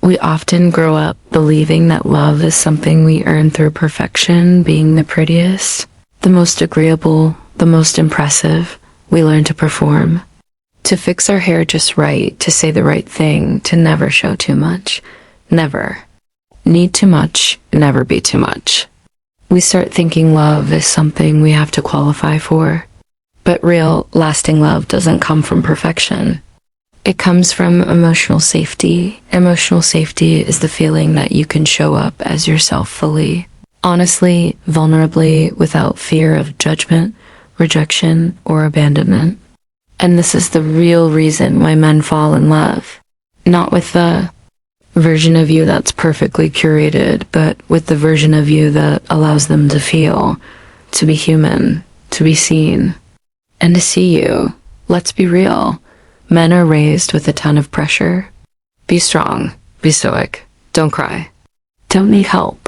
We often grow up believing that love is something we earn through perfection, being the prettiest, the most agreeable, the most impressive. We learn to perform, to fix our hair just right, to say the right thing, to never show too much, never need too much, never be too much. We start thinking love is something we have to qualify for. But real, lasting love doesn't come from perfection. It comes from emotional safety. Emotional safety is the feeling that you can show up as yourself fully, honestly, vulnerably, without fear of judgment, rejection, or abandonment. And this is the real reason why men fall in love. Not with the version of you that's perfectly curated, but with the version of you that allows them to feel, to be human, to be seen, and to see you. Let's be real. Men are raised with a ton of pressure. Be strong, be stoic, don't cry, don't need help.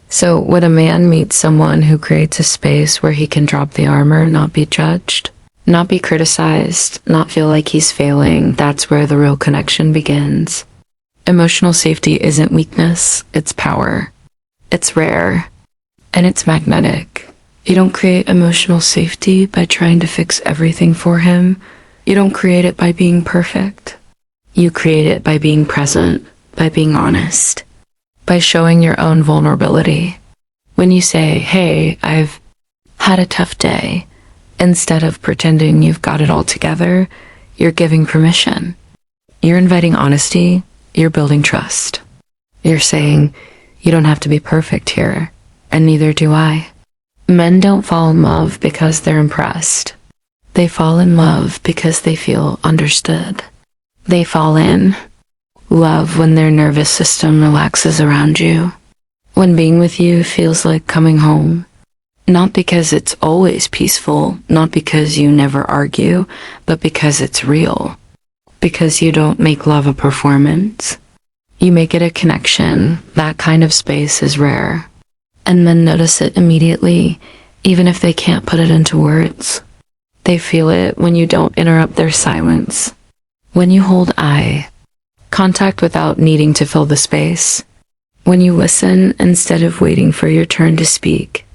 So when a man meets someone who creates a space where he can drop the armor, not be judged, not be criticized, not feel like he's failing, that's where the real connection begins. Emotional safety isn't weakness, it's power. It's rare, and it's magnetic. You don't create emotional safety by trying to fix everything for him. You don't create it by being perfect. You create it by being present, by being honest, by showing your own vulnerability. When you say, hey, I've had a tough day, instead of pretending you've got it all together, you're giving permission. You're inviting honesty, you're building trust. You're saying, you don't have to be perfect here, and neither do I. Men don't fall in love because they're impressed. They fall in love because they feel understood. They fall in love when their nervous system relaxes around you, when being with you feels like coming home. Not because it's always peaceful, not because you never argue, but because it's real. Because you don't make love a performance. You make it a connection. That kind of space is rare. And men notice it immediately, even if they can't put it into words. They feel it when you don't interrupt their silence. When you hold eye contact without needing to fill the space. When you listen instead of waiting for your turn to speak.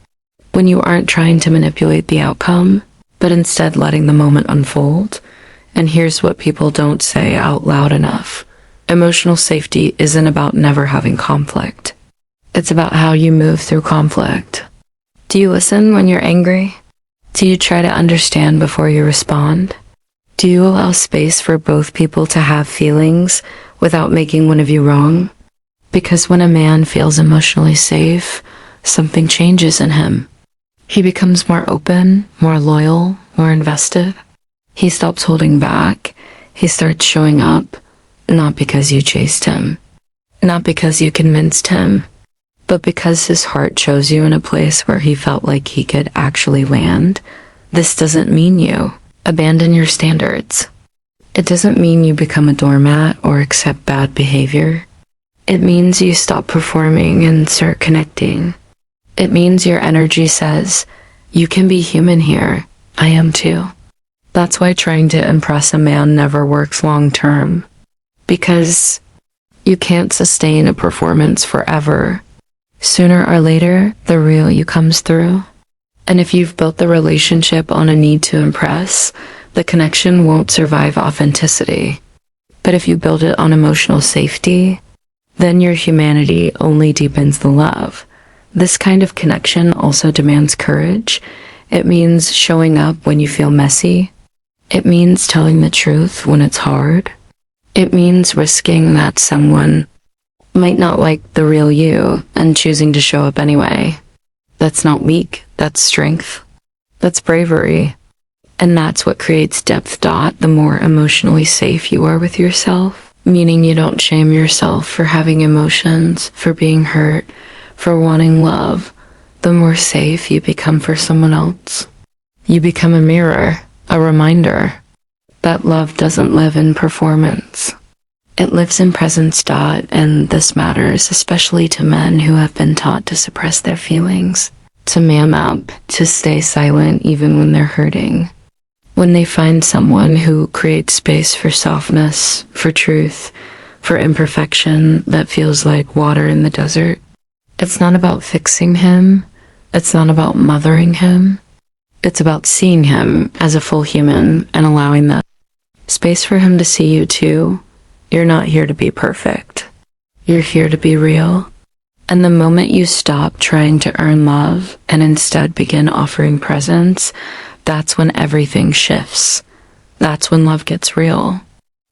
When you aren't trying to manipulate the outcome, but instead letting the moment unfold. And here's what people don't say out loud enough. Emotional safety isn't about never having conflict. It's about how you move through conflict. Do you listen when you're angry? Do you try to understand before you respond? Do you allow space for both people to have feelings without making one of you wrong? Because when a man feels emotionally safe, something changes in him. He becomes more open, more loyal, more invested. He stops holding back. He starts showing up, not because you chased him, not because you convinced him, but because his heart chose you in a place where he felt like he could actually land. This doesn't mean you abandon your standards. It doesn't mean you become a doormat or accept bad behavior. It means you stop performing and start connecting. It means your energy says, you can be human here. I am too. That's why trying to impress a man never works long term. Because you can't sustain a performance forever. Sooner or later, the real you comes through. And if you've built the relationship on a need to impress, the connection won't survive authenticity. But if you build it on emotional safety, then your humanity only deepens the love. This kind of connection also demands courage. It means showing up when you feel messy. It means telling the truth when it's hard. It means risking that someone might not like the real you and choosing to show up anyway. That's not weak, that's strength. That's bravery. And that's what creates depth. The more emotionally safe you are with yourself, meaning you don't shame yourself for having emotions, for being hurt, for wanting love, the more safe you become for someone else. You become a mirror, a reminder that love doesn't live in performance. It lives in presence. And this matters especially to men who have been taught to suppress their feelings, to man up, to stay silent even when they're hurting. When they find someone who creates space for softness, for truth, for imperfection that feels like water in the desert. It's not about fixing him. It's not about mothering him. It's about seeing him as a full human and allowing that space for him to see you too. You're not here to be perfect. You're here to be real. And the moment you stop trying to earn love and instead begin offering presence, that's when everything shifts. That's when love gets real.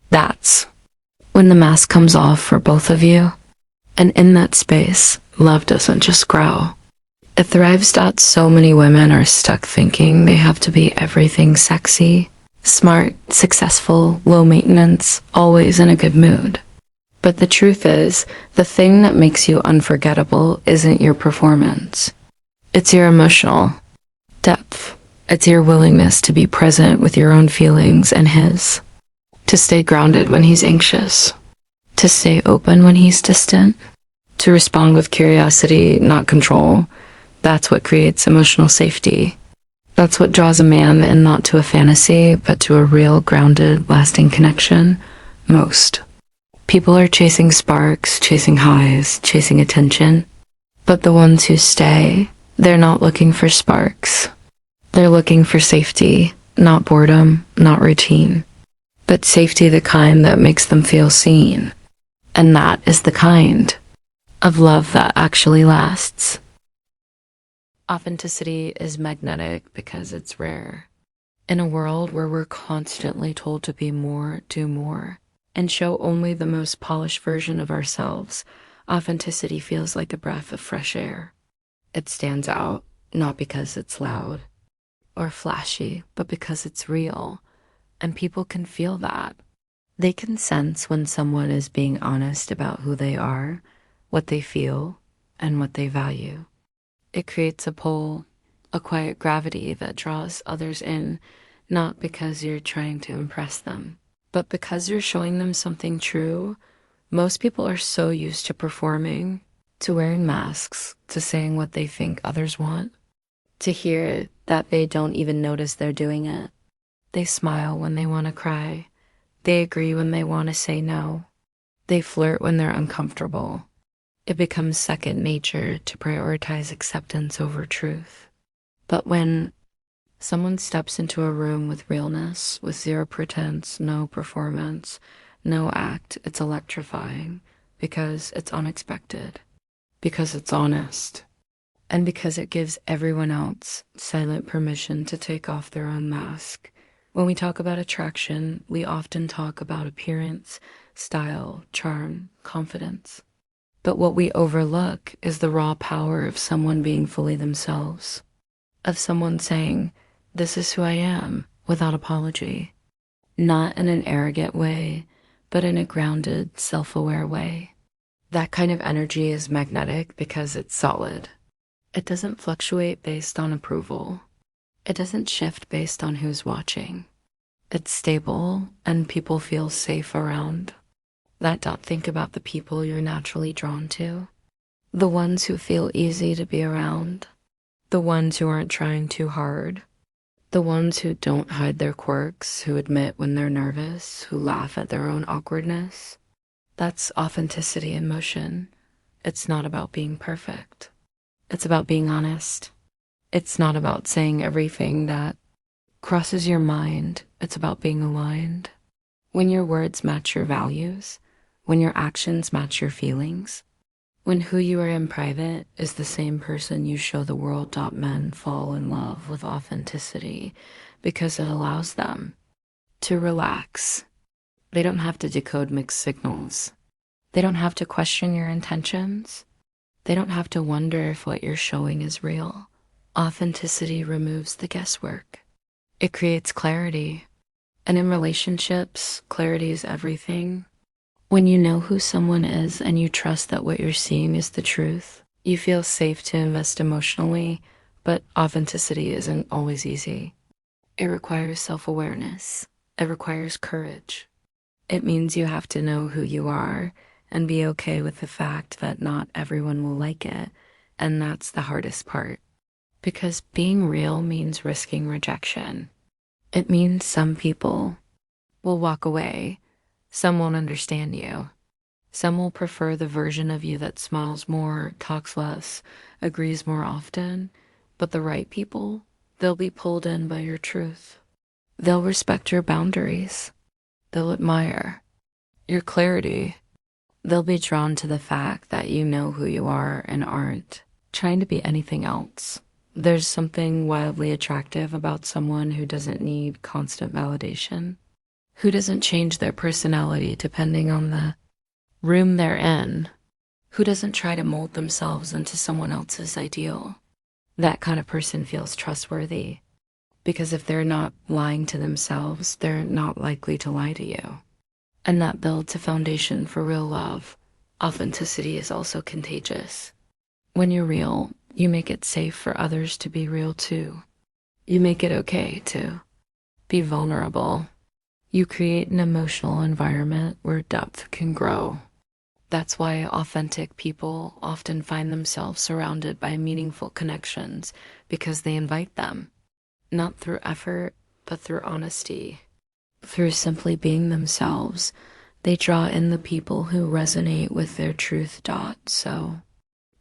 That's when the mask comes off for both of you. And in that space, love doesn't just grow. It thrives. So many women are stuck thinking they have to be everything sexy, smart, successful, low maintenance, always in a good mood. But the truth is, the thing that makes you unforgettable isn't your performance. It's your emotional depth. It's your willingness to be present with your own feelings and his. To stay grounded when he's anxious. To stay open when he's distant. To respond with curiosity, not control. That's what creates emotional safety. That's what draws a man in, not to a fantasy, but to a real, grounded, lasting connection. Most people are chasing sparks, chasing highs, chasing attention. But the ones who stay, they're not looking for sparks. They're looking for safety, not boredom, not routine. But safety, the kind that makes them feel seen. And that is the kind of love that actually lasts. Authenticity is magnetic because it's rare. In a world where we're constantly told to be more, do more, and show only the most polished version of ourselves, authenticity feels like a breath of fresh air. It stands out, not because it's loud or flashy, but because it's real, and people can feel that. They can sense when someone is being honest about who they are, what they feel, and what they value. It creates a pull, a quiet gravity that draws others in, not because you're trying to impress them, but because you're showing them something true. Most people are so used to performing, to wearing masks, to saying what they think others want, to hear that they don't even notice they're doing it. They smile when they want to cry. They agree when they want to say no. They flirt when they're uncomfortable. It becomes second nature to prioritize acceptance over truth. But when someone steps into a room with realness, with zero pretense, no performance, no act, it's electrifying because it's unexpected, because it's honest, and because it gives everyone else silent permission to take off their own mask. When we talk about attraction, we often talk about appearance, style, charm, confidence. But what we overlook is the raw power of someone being fully themselves, of someone saying, "This is who I am," without apology. Not in an arrogant way, but in a grounded, self-aware way. That kind of energy is magnetic because it's solid. It doesn't fluctuate based on approval. It doesn't shift based on who's watching. It's stable, and people feel safe around. Think about the people you're naturally drawn to. The ones who feel easy to be around. The ones who aren't trying too hard. The ones who don't hide their quirks, who admit when they're nervous, who laugh at their own awkwardness. That's authenticity in motion. It's not about being perfect. It's about being honest. It's not about saying everything that crosses your mind. It's about being aligned. When your words match your values, when your actions match your feelings, when who you are in private is the same person you show the world, men fall in love with authenticity because it allows them to relax. They don't have to decode mixed signals. They don't have to question your intentions. They don't have to wonder if what you're showing is real. Authenticity removes the guesswork. It creates clarity. And in relationships, clarity is everything. When you know who someone is and you trust that what you're seeing is the truth, you feel safe to invest emotionally, but authenticity isn't always easy. It requires self-awareness. It requires courage. It means you have to know who you are and be okay with the fact that not everyone will like it, and that's the hardest part. Because being real means risking rejection. It means some people will walk away. Some won't understand you. Some will prefer the version of you that smiles more, talks less, agrees more often, but the right people, they'll be pulled in by your truth. They'll respect your boundaries. They'll admire your clarity. They'll be drawn to the fact that you know who you are and aren't trying to be anything else. There's something wildly attractive about someone who doesn't need constant validation, who doesn't change their personality depending on the room they're in, who doesn't try to mold themselves into someone else's ideal. That kind of person feels trustworthy, because if they're not lying to themselves, they're not likely to lie to you. And that builds a foundation for real love. Authenticity is also contagious. When you're real, you make it safe for others to be real too. You make it okay to be vulnerable. You create an emotional environment where depth can grow. That's why authentic people often find themselves surrounded by meaningful connections, because they invite them, not through effort, but through honesty. Through simply being themselves, they draw in the people who resonate with their truth. So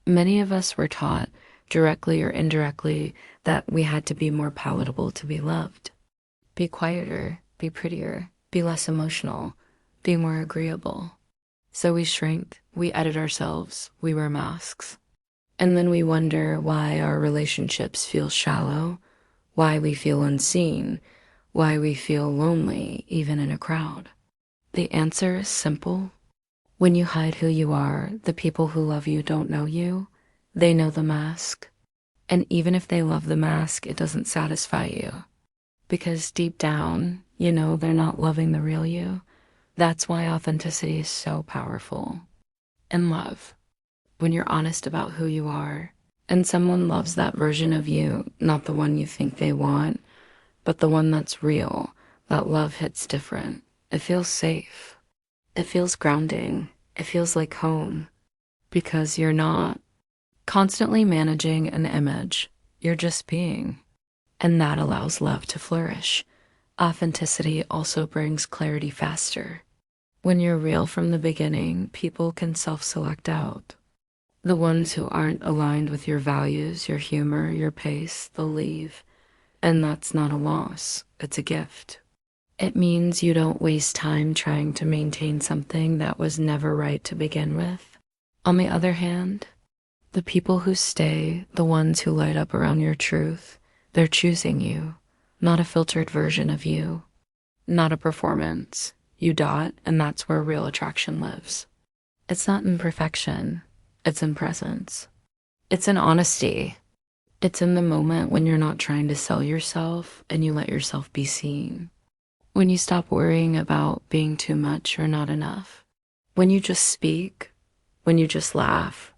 many of us were taught, directly or indirectly, that we had to be more palatable to be loved. Be quieter, be prettier, be less emotional, be more agreeable. So we shrink, we edit ourselves, we wear masks. And then we wonder why our relationships feel shallow, why we feel unseen, why we feel lonely, even in a crowd. The answer is simple. When you hide who you are, the people who love you don't know you. They know the mask. And even if they love the mask, it doesn't satisfy you. Because deep down, you know they're not loving the real you. That's why authenticity is so powerful. And love, when you're honest about who you are, and someone loves that version of you, not the one you think they want, but the one that's real, that love hits different. It feels safe. It feels grounding. It feels like home. Because you're not constantly managing an image. You're just being. And that allows love to flourish. Authenticity also brings clarity faster. When you're real from the beginning, people can self-select out. The ones who aren't aligned with your values, your humor, your pace, they'll leave. And that's not a loss, it's a gift. It means you don't waste time trying to maintain something that was never right to begin with. On the other hand, the people who stay, the ones who light up around your truth, they're choosing you, not a filtered version of you, not a performance. And that's where real attraction lives. It's not in perfection, it's in presence. It's in honesty. It's in the moment when you're not trying to sell yourself and you let yourself be seen. When you stop worrying about being too much or not enough. When you just speak, when you just laugh,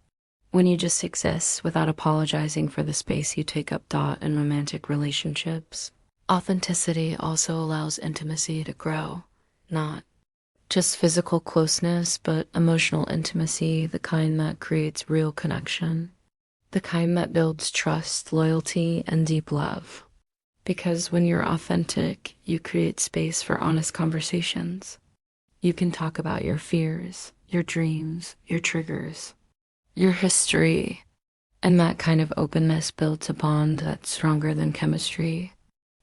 when you just exist without apologizing for the space you take up in romantic relationships. Authenticity also allows intimacy to grow. Not just physical closeness, but emotional intimacy, the kind that creates real connection, the kind that builds trust, loyalty, and deep love. Because when you're authentic, you create space for honest conversations. You can talk about your fears, your dreams, your triggers, your history, and that kind of openness builds a bond that's stronger than chemistry.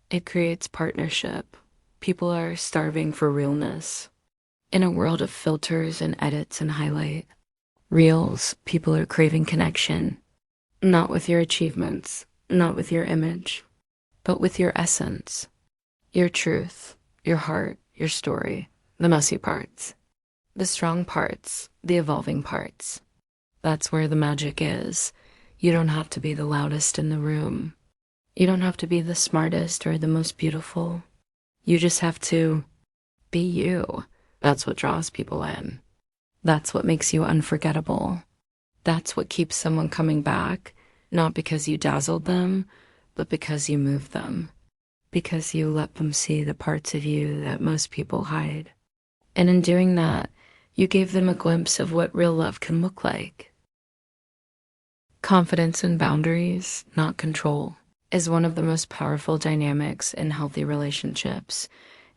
It creates partnership. People are starving for realness. In a world of filters and edits and highlight reels, people are craving connection. Not with your achievements, not with your image, but with your essence, your truth, your heart, your story, the messy parts, the strong parts, the evolving parts. That's where the magic is. You don't have to be the loudest in the room. You don't have to be the smartest or the most beautiful. You just have to be you. That's what draws people in. That's what makes you unforgettable. That's what keeps someone coming back, not because you dazzled them, but because you moved them. Because you let them see the parts of you that most people hide. And in doing that, you gave them a glimpse of what real love can look like. Confidence and boundaries, not control, is one of the most powerful dynamics in healthy relationships,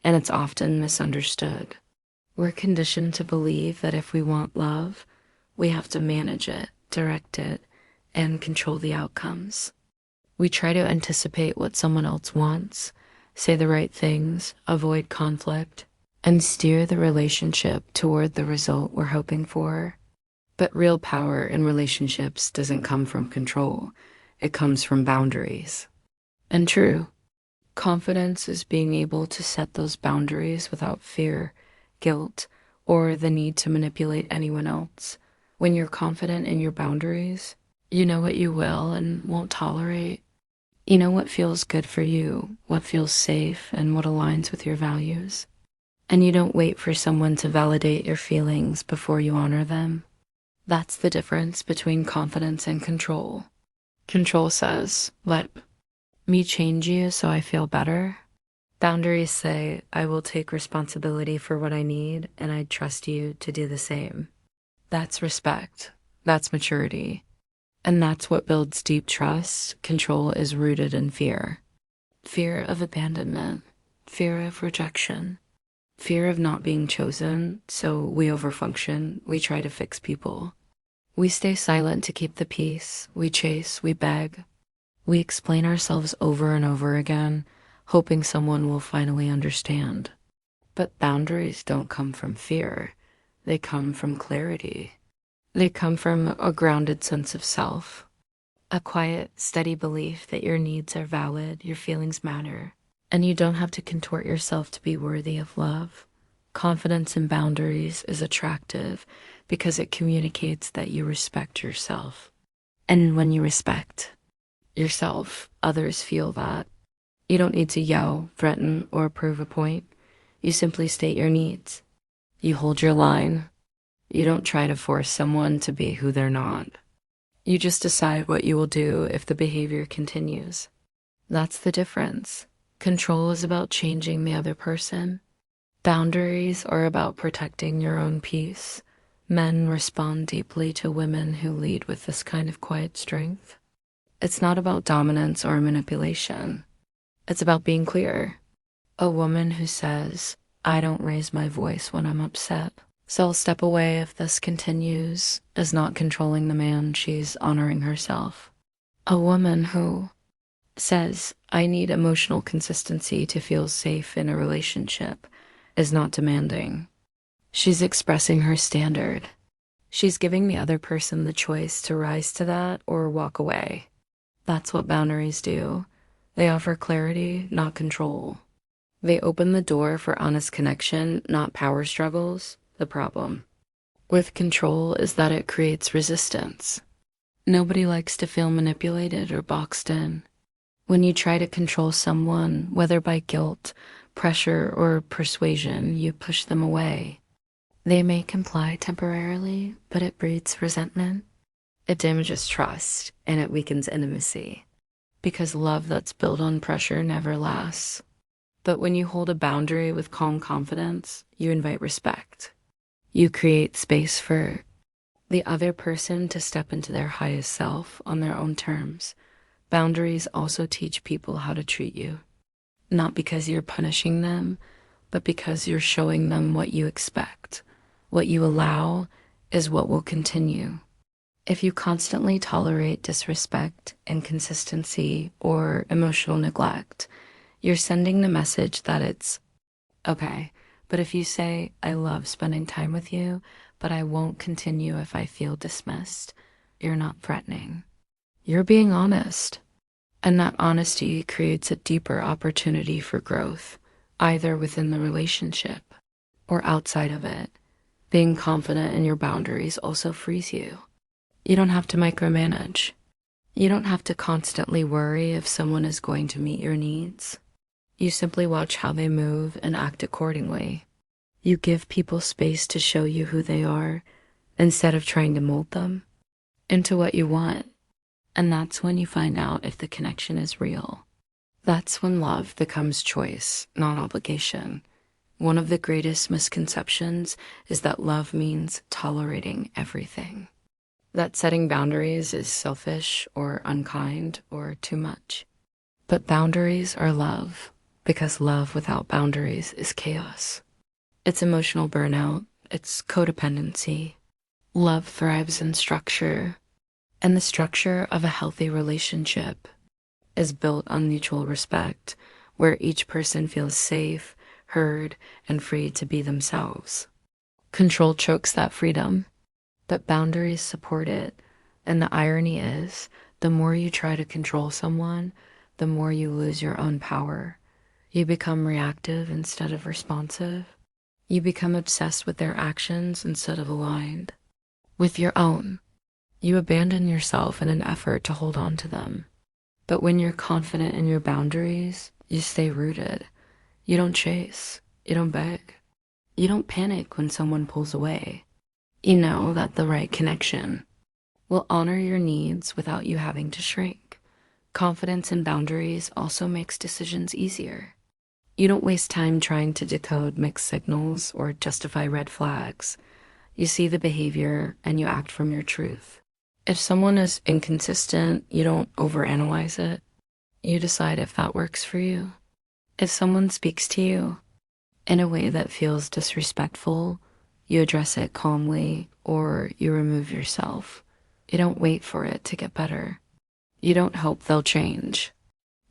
and it's often misunderstood. We're conditioned to believe that if we want love, we have to manage it, direct it, and control the outcomes. We try to anticipate what someone else wants, say the right things, avoid conflict, and steer the relationship toward the result we're hoping for. But real power in relationships doesn't come from control. It comes from boundaries. And true, confidence is being able to set those boundaries without fear, guilt, or the need to manipulate anyone else. When you're confident in your boundaries, you know what you will and won't tolerate. You know what feels good for you, what feels safe, and what aligns with your values. And you don't wait for someone to validate your feelings before you honor them. That's the difference between confidence and control. Control says, let me change you so I feel better. Boundaries say, I will take responsibility for what I need and I trust you to do the same. That's respect. That's maturity. And that's what builds deep trust. Control is rooted in fear. Fear of abandonment, fear of rejection, fear of not being chosen, so we overfunction, we try to fix people. We stay silent to keep the peace, we chase, we beg. We explain ourselves over and over again, hoping someone will finally understand. But boundaries don't come from fear, they come from clarity. They come from a grounded sense of self, a quiet, steady belief that your needs are valid, your feelings matter, and you don't have to contort yourself to be worthy of love. Confidence in boundaries is attractive because it communicates that you respect yourself. And when you respect yourself, others feel that. You don't need to yell, threaten, or prove a point. You simply state your needs. You hold your line. You don't try to force someone to be who they're not. You just decide what you will do if the behavior continues. That's the difference. Control is about changing the other person. Boundaries are about protecting your own peace. Men respond deeply to women who lead with this kind of quiet strength. It's not about dominance or manipulation. It's about being clear. A woman who says, I don't raise my voice when I'm upset, so I'll step away if this continues, is not controlling the man, she's honoring herself. A woman who says, I need emotional consistency to feel safe in a relationship, is not demanding. She's expressing her standard. She's giving the other person the choice to rise to that or walk away. That's what boundaries do. They offer clarity, not control. They open the door for honest connection, not power struggles. The problem with control is that it creates resistance. Nobody likes to feel manipulated or boxed in. When you try to control someone, whether by guilt, pressure, or persuasion, you push them away. They may comply temporarily, but it breeds resentment. It damages trust, and it weakens intimacy. Because love that's built on pressure never lasts. But when you hold a boundary with calm confidence, you invite respect. You create space for the other person to step into their highest self on their own terms. Boundaries also teach people how to treat you. Not because you're punishing them, but because you're showing them what you expect. What you allow is what will continue. If you constantly tolerate disrespect, inconsistency, or emotional neglect, you're sending the message that it's okay. But if you say, I love spending time with you, but I won't continue if I feel dismissed, you're not threatening. You're being honest. And that honesty creates a deeper opportunity for growth, either within the relationship or outside of it. Being confident in your boundaries also frees you. You don't have to micromanage. You don't have to constantly worry if someone is going to meet your needs. You simply watch how they move and act accordingly. You give people space to show you who they are instead of trying to mold them into what you want. And that's when you find out if the connection is real. That's when love becomes choice, not obligation. One of the greatest misconceptions is that love means tolerating everything. That setting boundaries is selfish or unkind or too much. But boundaries are love, because love without boundaries is chaos. It's emotional burnout. It's codependency. Love thrives in structure, and the structure of a healthy relationship is built on mutual respect, where each person feels safe, heard, and free to be themselves. Control chokes that freedom, but boundaries support it. And the irony is, the more you try to control someone, the more you lose your own power. You become reactive instead of responsive. You become obsessed with their actions instead of aligned with your own. You abandon yourself in an effort to hold on to them. But when you're confident in your boundaries, you stay rooted. You don't chase. You don't beg. You don't panic when someone pulls away. You know that the right connection will honor your needs without you having to shrink. Confidence in boundaries also makes decisions easier. You don't waste time trying to decode mixed signals or justify red flags. You see the behavior and you act from your truth. If someone is inconsistent, you don't overanalyze it. You decide if that works for you. If someone speaks to you in a way that feels disrespectful, you address it calmly or you remove yourself. You don't wait for it to get better. You don't hope they'll change.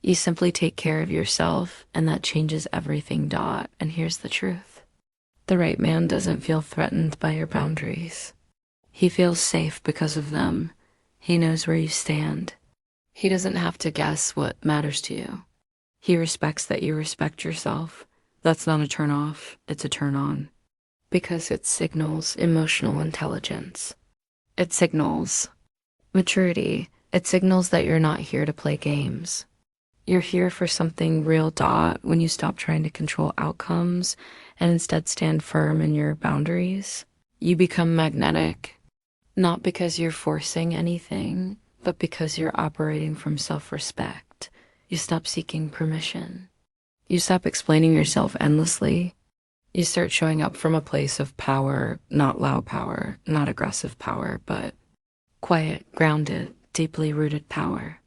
You simply take care of yourself, and that changes everything. And here's the truth. The right man doesn't feel threatened by your boundaries. He feels safe because of them. He knows where you stand. He doesn't have to guess what matters to you. He respects that you respect yourself. That's not a turn off, it's a turn on. Because it signals emotional intelligence. It signals maturity. It signals that you're not here to play games. You're here for something real. When you stop trying to control outcomes and instead stand firm in your boundaries, you become magnetic. Not because you're forcing anything, but because you're operating from self-respect. You stop seeking permission. You stop explaining yourself endlessly. You start showing up from a place of power, not loud power, not aggressive power, but quiet, grounded, deeply rooted power.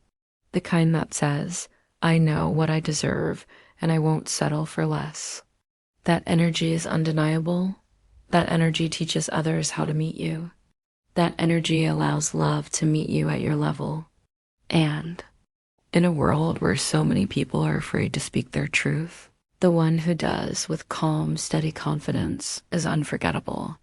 The kind that says, I know what I deserve and I won't settle for less. That energy is undeniable. That energy teaches others how to meet you. That energy allows love to meet you at your level. And in a world where so many people are afraid to speak their truth, the one who does with calm, steady confidence is unforgettable.